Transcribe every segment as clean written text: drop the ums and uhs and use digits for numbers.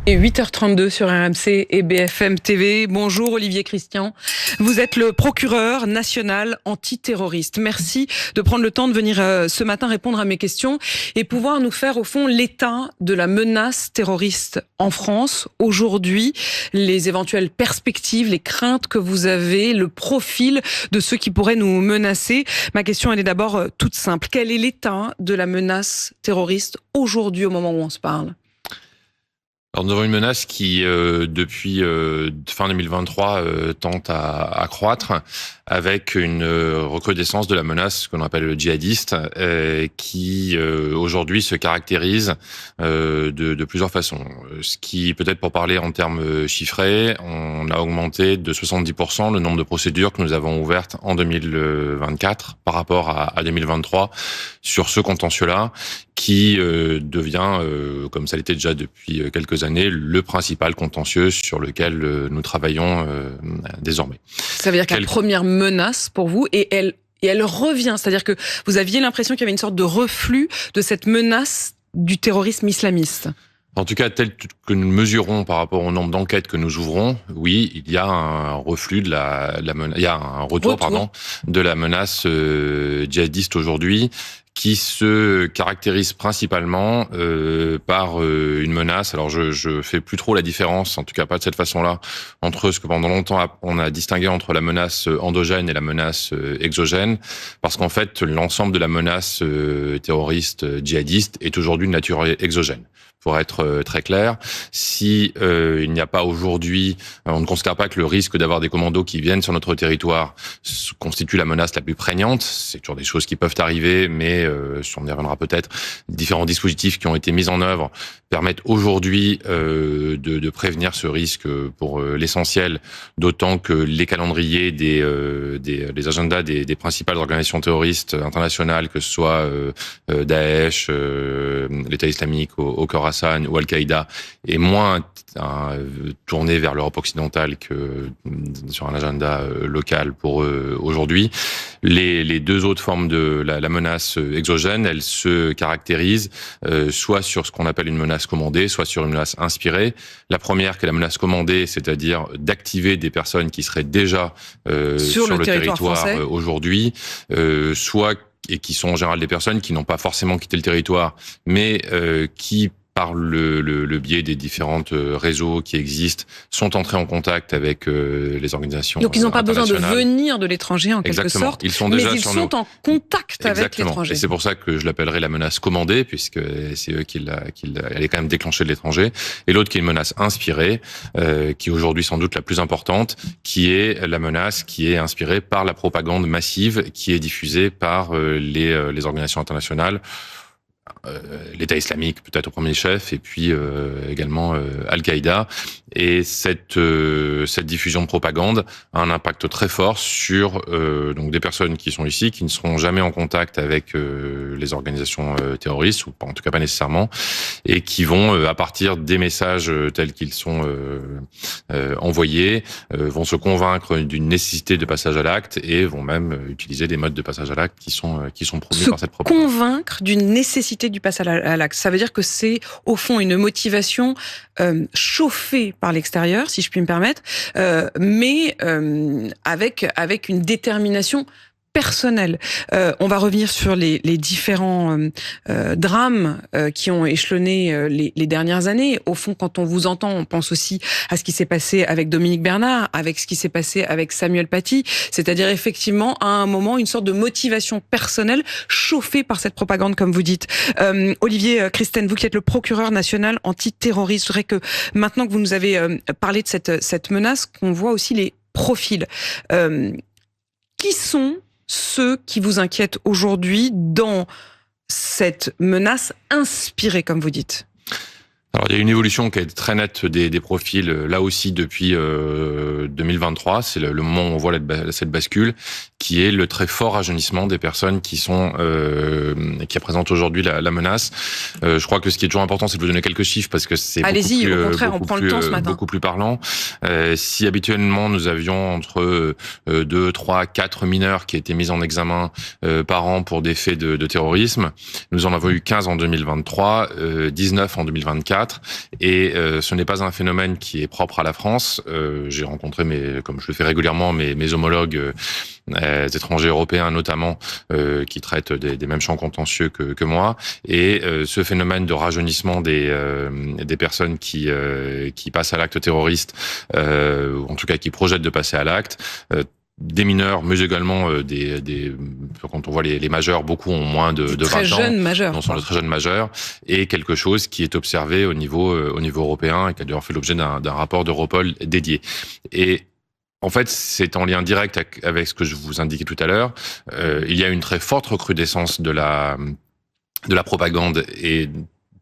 Et 8h32 sur RMC et BFM TV. Bonjour Olivier Christian. Vous êtes le procureur national antiterroriste. Merci de prendre le temps de venir ce matin répondre à mes questions et pouvoir nous faire au fond l'état de la menace terroriste en France. Aujourd'hui, les éventuelles perspectives, les craintes que vous avez, le profil de ceux qui pourraient nous menacer. Ma question, elle est d'abord toute simple. Quel est l'état de la menace terroriste aujourd'hui au moment où on se parle ? Alors nous avons une menace qui, depuis fin 2023, tente à croître, avec une recrudescence de la menace qu'on appelle djihadiste, qui aujourd'hui se caractérise de plusieurs façons. Ce qui, peut-être pour parler en termes chiffrés, on a augmenté de 70% le nombre de procédures que nous avons ouvertes en 2024 par rapport à 2023 sur ce contentieux-là, qui devient, comme ça l'était déjà depuis quelques années, le principal contentieux sur lequel nous travaillons désormais. Ça veut dire que la première menace pour vous, et elle revient, c'est-à-dire que vous aviez l'impression qu'il y avait une sorte de reflux de cette menace du terrorisme islamiste. En tout cas, tel que nous mesurons par rapport au nombre d'enquêtes que nous ouvrons, oui, il y a un reflux de il y a un retour. De la menace djihadiste aujourd'hui, qui se caractérise principalement par une menace. Alors je fais plus trop la différence, en tout cas pas de cette façon-là, entre ce que pendant longtemps on a distingué entre la menace endogène et la menace exogène, parce qu'en fait l'ensemble de la menace terroriste djihadiste est aujourd'hui de nature exogène. Pour être très clair, si il n'y a pas aujourd'hui, on ne considère pas que le risque d'avoir des commandos qui viennent sur notre territoire constitue la menace la plus prégnante. C'est toujours des choses qui peuvent arriver, mais on y reviendra peut-être. Différents dispositifs qui ont été mis en œuvre permettent aujourd'hui de prévenir ce risque pour l'essentiel, d'autant que les calendriers des agendas des principales organisations terroristes internationales, que ce soit Daesh, l'État islamique au Khorasan ou Al-Qaïda, est moins tourné vers l'Europe occidentale que sur un agenda local pour eux aujourd'hui. Les deux autres formes de la menace exogène, elles se caractérisent soit sur ce qu'on appelle une menace commandée, soit sur une menace inspirée. La première, qui est la menace commandée, c'est-à-dire d'activer des personnes qui seraient déjà sur le territoire aujourd'hui, soit, et qui sont en général des personnes qui n'ont pas forcément quitté le territoire, mais qui, par le biais des différents réseaux qui existent, sont entrés en contact avec les organisations. Donc ils n'ont pas besoin de venir de l'étranger en quelque sorte, ils sont déjà mais ils sont en contact avec l'étranger. Et c'est pour ça que je l'appellerai la menace commandée, puisque c'est eux elle est quand même déclenchée de l'étranger. Et l'autre qui est une menace inspirée, qui est aujourd'hui sans doute la plus importante, qui est la menace qui est inspirée par la propagande massive qui est diffusée par les organisations internationales. L'État islamique peut-être au premier chef, et puis également Al-Qaïda. Et cette diffusion de propagande a un impact très fort sur donc des personnes qui sont ici, qui ne seront jamais en contact avec les organisations terroristes, ou en tout cas pas nécessairement, et qui vont, à partir des messages tels qu'ils sont envoyés, vont se convaincre d'une nécessité de passage à l'acte, et vont même utiliser des modes de passage à l'acte qui sont promus par cette propagande. Convaincre d'une nécessité du passage à l'acte, ça veut dire que c'est au fond une motivation chauffée par l'extérieur, si je puis me permettre, mais avec une détermination personnelle. On va revenir sur les différents drames qui ont échelonné les dernières années. Au fond, quand on vous entend, on pense aussi à ce qui s'est passé avec Dominique Bernard, avec ce qui s'est passé avec Samuel Paty, c'est-à-dire effectivement à un moment une sorte de motivation personnelle chauffée par cette propagande, comme vous dites. Olivier Christen, vous qui êtes le procureur national antiterroriste, je voudrais que maintenant que vous nous avez parlé de cette menace, qu'on voit aussi les profils. Qui sont ceux qui vous inquiètent aujourd'hui dans cette menace inspirée, comme vous dites? Alors, il y a une évolution qui est très nette des profils, là aussi, depuis 2023. C'est le moment où on voit cette bascule, qui est le très fort rajeunissement des personnes qui représentent aujourd'hui la menace. Je crois que ce qui est toujours important, c'est de vous donner quelques chiffres, parce que c'est beaucoup plus parlant. Si habituellement, nous avions entre 2, 3, 4 mineurs qui étaient mis en examen par an pour des faits de terrorisme, nous en avons eu 15 en 2023, 19 en 2024, 2024. Et ce n'est pas un phénomène qui est propre à la France. J'ai rencontré, comme je le fais régulièrement, mes homologues étrangers européens notamment, qui traitent des mêmes champs contentieux que moi. Et ce phénomène de rajeunissement des personnes qui passent à l'acte terroriste, ou en tout cas qui projettent de passer à l'acte, des mineurs, mais également quand on voit les majeurs, beaucoup ont moins de 20 ans. Très jeunes majeurs. Non, sont de très jeunes majeurs, et quelque chose qui est observé au niveau européen et qui a d'ailleurs fait l'objet d'un rapport d'Europol dédié. Et en fait, c'est en lien direct avec ce que je vous indiquais tout à l'heure. Il y a une très forte recrudescence de la propagande, et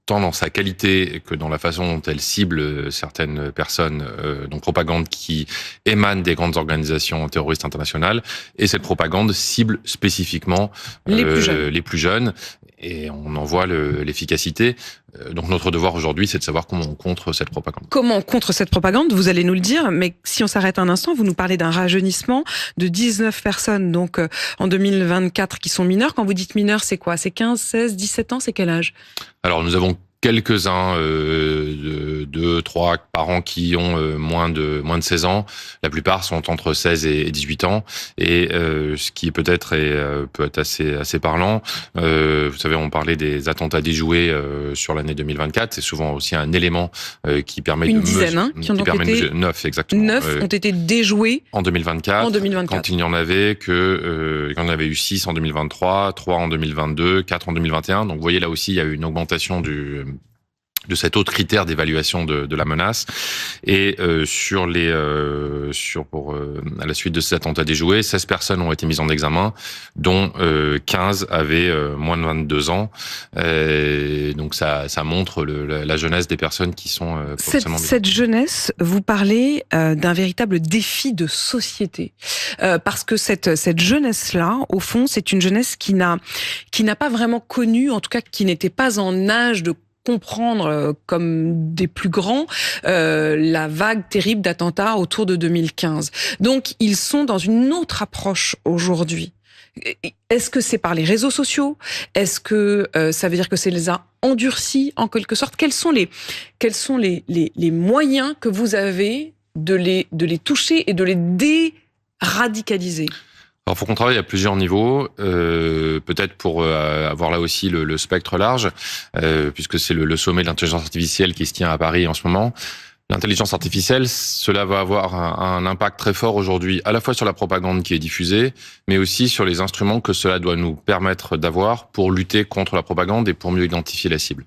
tant dans sa qualité que dans la façon dont elle cible certaines personnes, donc propagande qui émane des grandes organisations terroristes internationales, et cette propagande cible spécifiquement les plus jeunes, et on en voit l'efficacité. Donc notre devoir aujourd'hui, c'est de savoir comment on contre cette propagande. Comment on contre cette propagande, vous allez nous le dire, mais si on s'arrête un instant, vous nous parlez d'un rajeunissement de 19 personnes donc en 2024 qui sont mineures. Quand vous dites mineurs, c'est quoi? C'est 15, 16, 17 ans, c'est quel âge? Alors nous avons quelques-uns, 2, 3 par an qui ont moins de 16 ans. La plupart sont entre 16 et 18 ans. Et ce qui peut être assez parlant, vous savez, on parlait des attentats déjoués sur l'année 2024. C'est souvent aussi un élément qui permet une dizaine, qui ont été 9 exactement. 9 ont été déjoués en 2024. Quand il y en avait il y en avait eu 6 en 2023, 3 en 2022, 4 en 2021. Donc vous voyez là aussi, il y a eu une augmentation de cet autre critère d'évaluation de la menace. Et à la suite de ces attentats déjoués, 16 personnes ont été mises en examen, dont 15 avaient moins de 22 ans. Donc ça montre la jeunesse des personnes qui sont potentiellement mises. Cette jeunesse, vous parlez d'un véritable défi de société, parce que cette jeunesse-là, au fond, c'est une jeunesse qui n'a pas vraiment connu, en tout cas qui n'était pas en âge de comprendre comme des plus grands la vague terrible d'attentats autour de 2015. Donc ils sont dans une autre approche aujourd'hui. Est-ce que c'est par les réseaux sociaux? Est-ce que ça veut dire que ça les a endurcis en quelque sorte? Quels sont les moyens que vous avez de les toucher et de les déradicaliser? Alors, il faut qu'on travaille à plusieurs niveaux, peut-être pour avoir là aussi le spectre large, puisque c'est le sommet de l'intelligence artificielle qui se tient à Paris en ce moment. L'intelligence artificielle, cela va avoir un impact très fort aujourd'hui, à la fois sur la propagande qui est diffusée, mais aussi sur les instruments que cela doit nous permettre d'avoir pour lutter contre la propagande et pour mieux identifier la cible.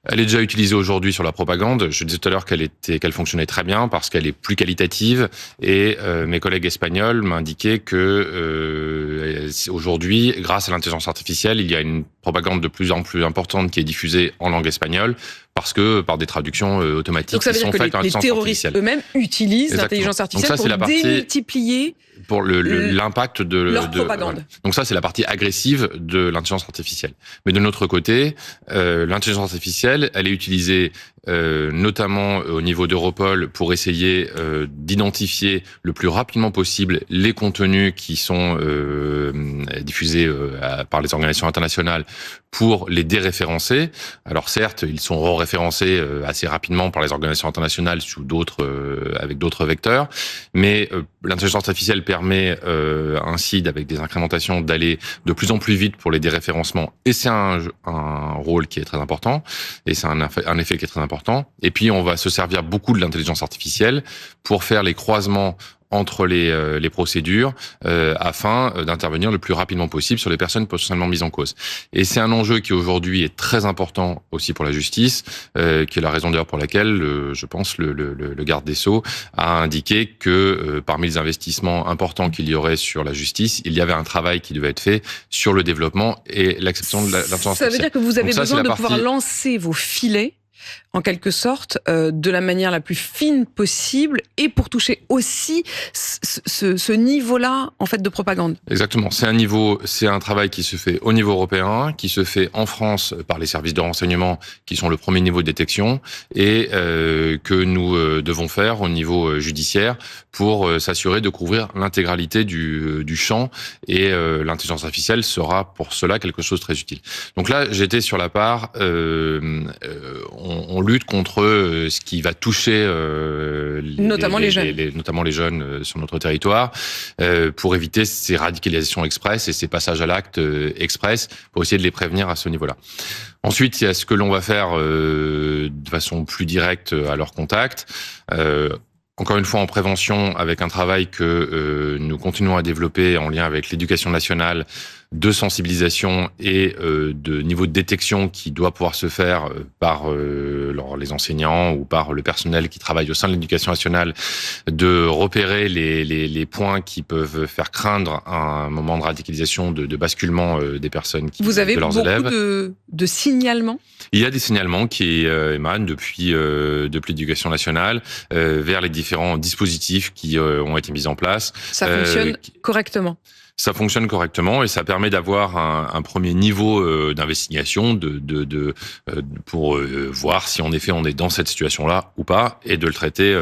Elle est déjà utilisée aujourd'hui sur la propagande. Je disais tout à l'heure qu'elle fonctionnait très bien parce qu'elle est plus qualitative, et mes collègues espagnols m'indiquaient que aujourd'hui, grâce à l'intelligence artificielle, il y a une propagande de plus en plus importante qui est diffusée en langue espagnole, par des traductions automatiques qui sont faites par l'intelligence artificielle. Donc ça veut dire que les terroristes eux-mêmes utilisent l'intelligence artificielle pour démultiplier pour l'impact de leur propagande. Voilà. Donc ça, c'est la partie agressive de l'intelligence artificielle. Mais de notre côté, l'intelligence artificielle, elle est utilisée notamment au niveau d'Europol pour essayer d'identifier le plus rapidement possible les contenus qui sont diffusés par les organisations internationales, pour les déréférencer. Alors certes, ils sont re-référencés assez rapidement par les organisations internationales avec d'autres vecteurs, mais l'intelligence artificielle permet ainsi, avec des incrémentations, d'aller de plus en plus vite pour les déréférencements, et c'est un rôle qui est très important, et c'est un effet qui est très important. Et puis on va se servir beaucoup de l'intelligence artificielle pour faire les croisements entre les procédures afin d'intervenir le plus rapidement possible sur les personnes potentiellement mises en cause. Et c'est un enjeu qui aujourd'hui est très important aussi pour la justice, qui est la raison d'ailleurs pour laquelle je pense le garde des Sceaux a indiqué que parmi les investissements importants qu'il y aurait sur la justice, il y avait un travail qui devait être fait sur le développement et l'acceptation de l'intelligence artificielle. Ça veut dire que vous avez besoin de pouvoir lancer vos filets en quelque sorte, de la manière la plus fine possible, et pour toucher aussi ce niveau-là, en fait, de propagande. Exactement. C'est un travail qui se fait au niveau européen, qui se fait en France par les services de renseignement, qui sont le premier niveau de détection, et que nous devons faire au niveau judiciaire pour s'assurer de couvrir l'intégralité du champ, et l'intelligence artificielle sera pour cela quelque chose de très utile. Donc là, j'étais sur la part, on lutte contre ce qui va toucher notamment les jeunes, notamment les jeunes sur notre territoire, pour éviter ces radicalisations express et ces passages à l'acte express, pour essayer de les prévenir à ce niveau-là. Ensuite, il y a ce que l'on va faire de façon plus directe à leur contact. Encore une fois, en prévention, avec un travail que nous continuons à développer en lien avec l'éducation nationale, de sensibilisation et de niveau de détection qui doit pouvoir se faire par les enseignants ou par le personnel qui travaille au sein de l'éducation nationale, de repérer les points qui peuvent faire craindre un moment de radicalisation, de basculement des personnes de leurs élèves. Vous avez beaucoup de signalements ? Il y a des signalements qui émanent depuis l'éducation nationale vers les différents dispositifs qui ont été mis en place. Ça fonctionne correctement ? Ça fonctionne correctement et ça permet d'avoir un premier niveau d'investigation pour voir si en effet on est dans cette situation-là ou pas et de le traiter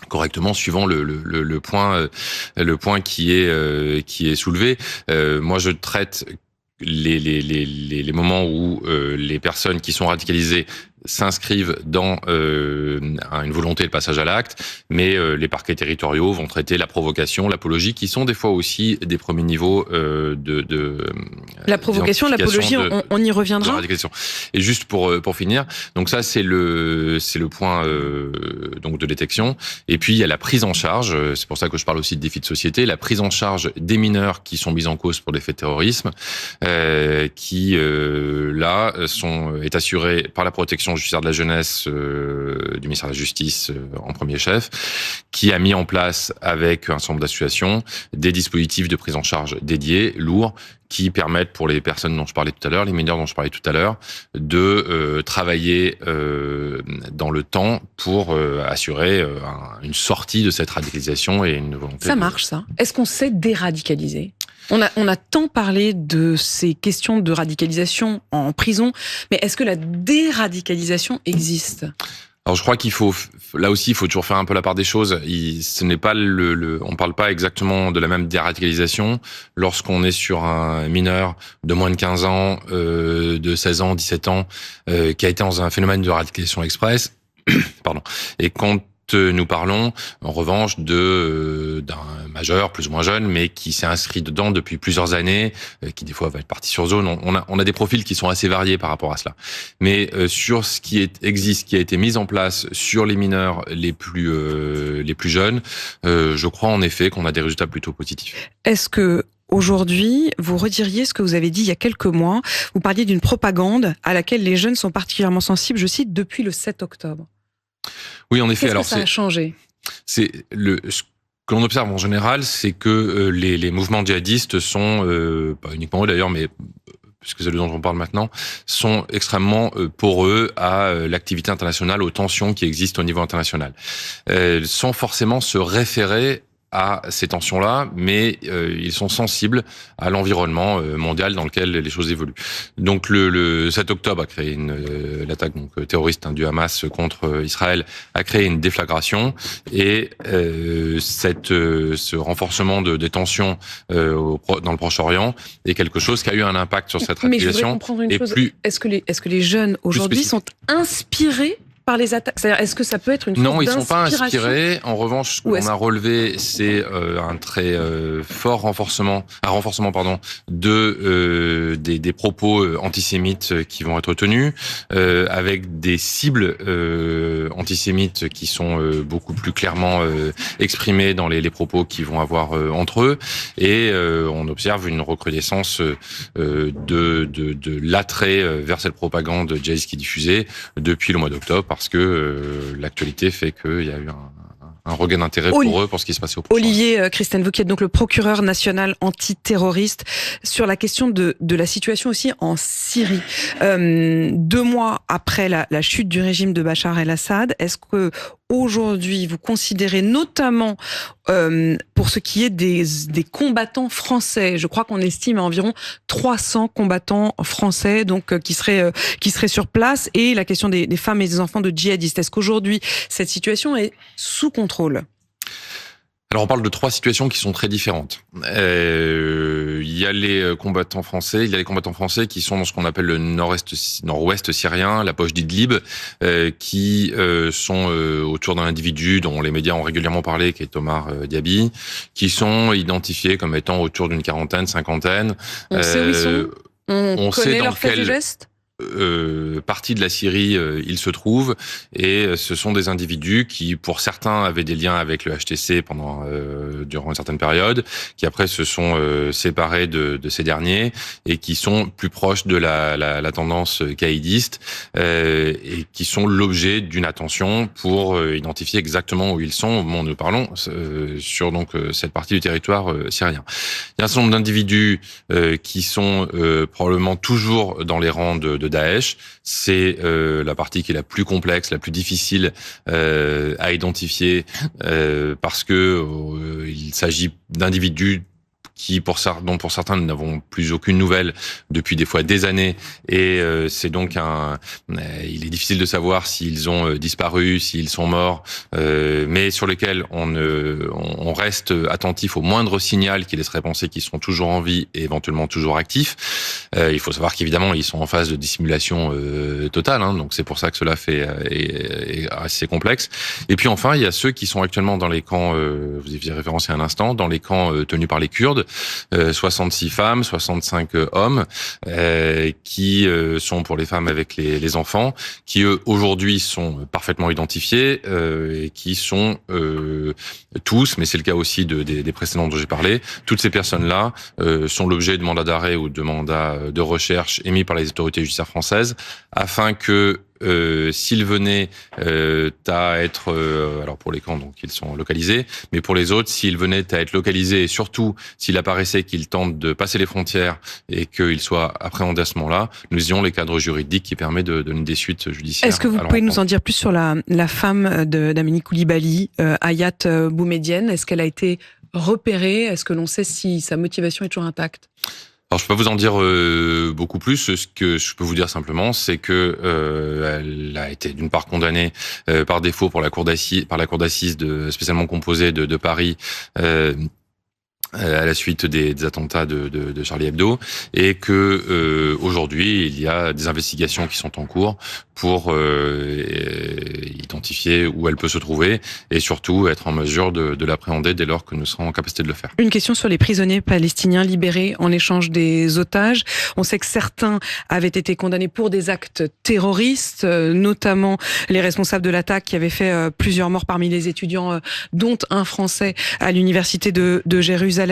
correctement suivant le point qui est soulevé. Moi, je traite les moments où les personnes qui sont radicalisées s'inscrivent dans une volonté de passage à l'acte, mais les parquets territoriaux vont traiter la provocation, l'apologie, qui sont des fois aussi des premiers niveaux la provocation, l'apologie, on y reviendra. Et juste pour finir, donc ça c'est le point donc de détection. Et puis il y a la prise en charge. C'est pour ça que je parle aussi de défi de société. La prise en charge des mineurs qui sont mis en cause pour des faits de terrorisme, qui là est assurée par la protection judiciaire de la jeunesse du ministère de la Justice en premier chef, qui a mis en place avec un certain nombre d'associations des dispositifs de prise en charge dédiés, lourds, qui permettent pour les personnes dont je parlais tout à l'heure, les mineurs dont je parlais tout à l'heure, de travailler dans le temps pour assurer une sortie de cette radicalisation et une volonté. Ça marche, ça. Est-ce qu'on sait déradicaliser ? On a tant parlé de ces questions de radicalisation en prison, mais est-ce que la déradicalisation existe ? Alors je crois qu'il faut, là aussi, il faut toujours faire un peu la part des choses. Ce n'est pas on parle pas exactement de la même déradicalisation lorsqu'on est sur un mineur de moins de 15 ans, de 16 ans, 17 ans, qui a été dans un phénomène de radicalisation express, pardon, et quand nous parlons, en revanche, d'un majeur plus ou moins jeune, mais qui s'est inscrit dedans depuis plusieurs années, qui des fois va être parti sur zone. On a des profils qui sont assez variés par rapport à cela. Mais sur ce qui existe, qui a été mis en place sur les mineurs les plus jeunes, je crois en effet qu'on a des résultats plutôt positifs. Est-ce que aujourd'hui, vous rediriez ce que vous avez dit il y a quelques mois? Vous parliez d'une propagande à laquelle les jeunes sont particulièrement sensibles, je cite, depuis le 7 octobre. Oui, en effet. Qu'est-ce que ça a changé ? Ce que l'on observe en général, c'est que les mouvements djihadistes sont, pas uniquement eux d'ailleurs, mais puisque c'est le dont on parle maintenant, sont extrêmement poreux à l'activité internationale, aux tensions qui existent au niveau international, sans forcément se référer à ces tensions-là, mais ils sont sensibles à l'environnement mondial dans lequel les choses évoluent. Donc le 7 octobre a créé l'attaque terroriste du Hamas contre Israël a créé une déflagration et ce renforcement des tensions dans le Proche-Orient est quelque chose qui a eu un impact sur cette radicalisation. Mais je voudrais comprendre une chose. Est-ce que les jeunes aujourd'hui sont inspirés par les attaques? C'est-à-dire, est-ce que ça peut être une source d'inspiration? Non, ils sont pas inspirés. En revanche, ce qu'on a relevé, c'est un très fort renforcement des propos antisémites qui vont être tenus, avec des cibles antisémites qui sont beaucoup plus clairement exprimées dans les propos qu'ils vont avoir entre eux, et on observe une recrudescence de l'attrait vers cette propagande djihadiste qui est diffusée depuis le mois d'octobre, parce que l'actualité fait qu'il y a eu un regain d'intérêt pour eux, pour ce qui se passait au Proche-Orient. Olivier Christen, vous qui êtes donc le procureur national antiterroriste, sur la question de la situation aussi en Syrie. 2 mois après la chute du régime de Bachar el-Assad, est-ce que aujourd'hui vous considérez, notamment pour ce qui est des combattants français, je crois qu'on estime à environ 300 combattants français donc qui seraient sur place, et la question des femmes et des enfants de djihadistes, est-ce qu'aujourd'hui cette situation est sous contrôle ? Alors on parle de 3 situations qui sont très différentes. Il y a les combattants français, qui sont dans ce qu'on appelle le nord-ouest syrien, la poche d'Idlib, qui sont autour d'un individu dont les médias ont régulièrement parlé, qui est Omar Diaby, qui sont identifiés comme étant autour d'une quarantaine, cinquantaine. On sait où ils sont. On connaît leurs faits et gestes. Partie de la Syrie ils se trouvent, et ce sont des individus qui, pour certains, avaient des liens avec le HTC durant une certaine période, qui après se sont séparés de ces derniers et qui sont plus proches de la tendance caïdiste, et qui sont l'objet d'une attention pour identifier exactement où ils sont au moment où nous parlons sur donc cette partie du territoire syrien. Il y a un certain nombre d'individus qui sont probablement toujours dans les rangs de Daesh. C'est la partie qui est la plus complexe, la plus difficile à identifier, parce que il s'agit d'individus dont pour certains nous n'avons plus aucune nouvelle depuis des fois des années, et c'est donc il est difficile de savoir s'ils ont disparu, s'ils sont morts, mais sur lesquels on reste attentif au moindre signal qui laisserait penser qu'ils sont toujours en vie et éventuellement toujours actifs. Il faut savoir qu'évidemment ils sont en phase de dissimulation totale, donc c'est pour ça que cela est assez complexe. Et puis enfin il y a ceux qui sont actuellement dans les camps, vous y faisiez référence il y a un instant, dans les camps tenus par les Kurdes. 66 femmes, 65 hommes, qui sont pour les femmes avec les enfants, qui eux aujourd'hui sont parfaitement identifiés, et qui sont tous, mais c'est le cas aussi des précédents dont j'ai parlé, toutes ces personnes-là sont l'objet de mandats d'arrêt ou de mandats de recherche émis par les autorités judiciaires françaises, afin que s'ils venaient à être, alors pour les camps donc ils sont localisés, mais pour les autres, s'ils venaient à être localisés, et surtout s'il apparaissait qu'ils tentent de passer les frontières et qu'ils soient appréhendés à ce moment-là, nous ayons les cadres juridiques qui permettent de donner des suites judiciaires. Est-ce que vous pouvez nous en dire plus sur la femme d'Amini Coulibaly, Hayat Boumedienne? Est-ce qu'elle a été repérée? Est-ce que l'on sait si sa motivation est toujours intacte? Alors, je peux pas vous en dire beaucoup plus. Ce que je peux vous dire simplement, c'est que elle a été d'une part condamnée par défaut par la cour d'assises spécialement composée de Paris. À la suite des attentats de Charlie Hebdo, et que aujourd'hui il y a des investigations qui sont en cours pour identifier où elle peut se trouver et surtout être en mesure de l'appréhender dès lors que nous serons en capacité de le faire. Une question sur les prisonniers palestiniens libérés en échange des otages. On sait que certains avaient été condamnés pour des actes terroristes, notamment les responsables de l'attaque qui avaient fait plusieurs morts parmi les étudiants, dont un Français à l'université de Jérusalem.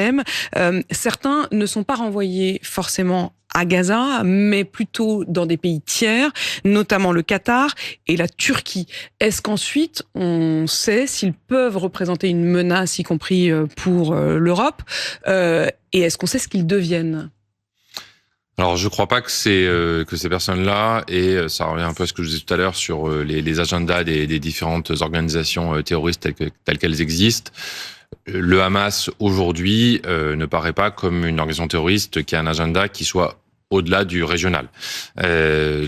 Certains ne sont pas renvoyés forcément à Gaza, mais plutôt dans des pays tiers, notamment le Qatar et la Turquie. Est-ce qu'ensuite, on sait s'ils peuvent représenter une menace, y compris pour l'Europe, et est-ce qu'on sait ce qu'ils deviennent ? Alors, je crois pas que ces personnes-là, et ça revient un peu à ce que je disais tout à l'heure sur les agendas des différentes organisations terroristes telles qu'elles existent. Le Hamas aujourd'hui ne paraît pas comme une organisation terroriste qui a un agenda qui soit au-delà du régional.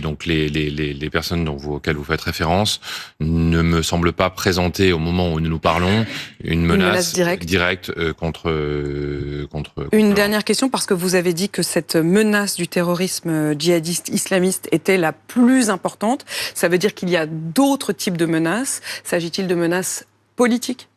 Donc les personnes auxquelles vous faites référence ne me semblent pas présenter au moment où nous parlons une menace directe contre. Une dernière question, parce que vous avez dit que cette menace du terrorisme djihadiste islamiste était la plus importante. Ça veut dire qu'il y a d'autres types de menaces. S'agit-il de menaces politiques ?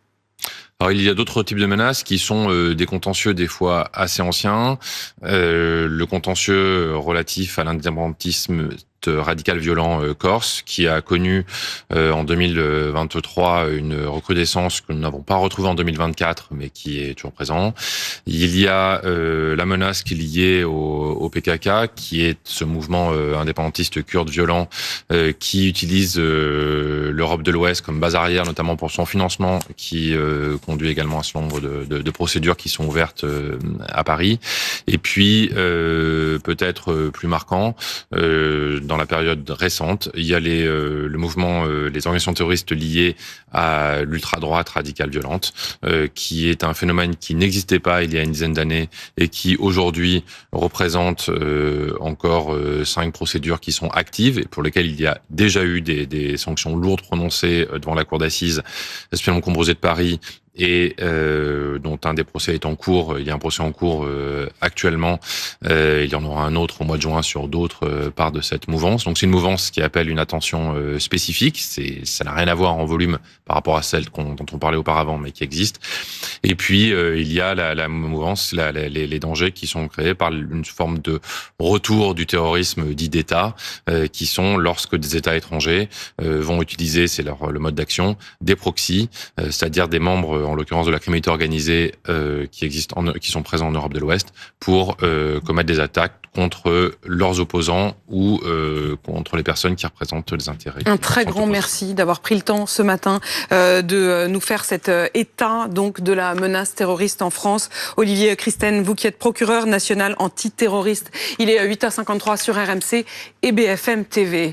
Alors, il y a d'autres types de menaces qui sont des contentieux des fois assez anciens. Le contentieux relatif à l'indépendantisme radical violent corse, qui a connu en 2023 une recrudescence que nous n'avons pas retrouvée en 2024, mais qui est toujours présent. Il y a la menace qui est liée au PKK, qui est ce mouvement indépendantiste kurde violent qui utilise l'Europe de l'Ouest comme base arrière, notamment pour son financement, qui conduit également à ce nombre de procédures qui sont ouvertes à Paris. Et puis, peut-être plus marquant, dans la période récente, il y a le mouvement, les organisations terroristes liées à l'ultra-droite radicale violente, qui est un phénomène qui n'existait pas il y a une dizaine d'années et qui aujourd'hui représente encore 5 procédures qui sont actives et pour lesquelles il y a déjà eu des sanctions lourdes prononcées devant la cour d'assises, spécialement composée de Paris, et dont un des procès est en cours. Il y a un procès en cours actuellement. Il y en aura un autre au mois de juin sur d'autres parts de cette mouvance. Donc c'est une mouvance qui appelle une attention spécifique. Ça n'a rien à voir en volume par rapport à celle dont on parlait auparavant, mais qui existe. Et puis il y a la mouvance, les dangers qui sont créés par une forme de retour du terrorisme dit d'État, qui sont lorsque des États étrangers vont utiliser, c'est le mode d'action, des proxys, c'est-à-dire des membres, en l'occurrence de la criminalité organisée, qui sont présents en Europe de l'Ouest, pour commettre des attaques contre leurs opposants ou contre les personnes qui représentent les intérêts. Un très grand merci d'avoir pris le temps ce matin de nous faire cet état donc de la menace terroriste en France. Olivier Christen, vous qui êtes procureur national antiterroriste, il est 8h53 sur RMC et BFM TV.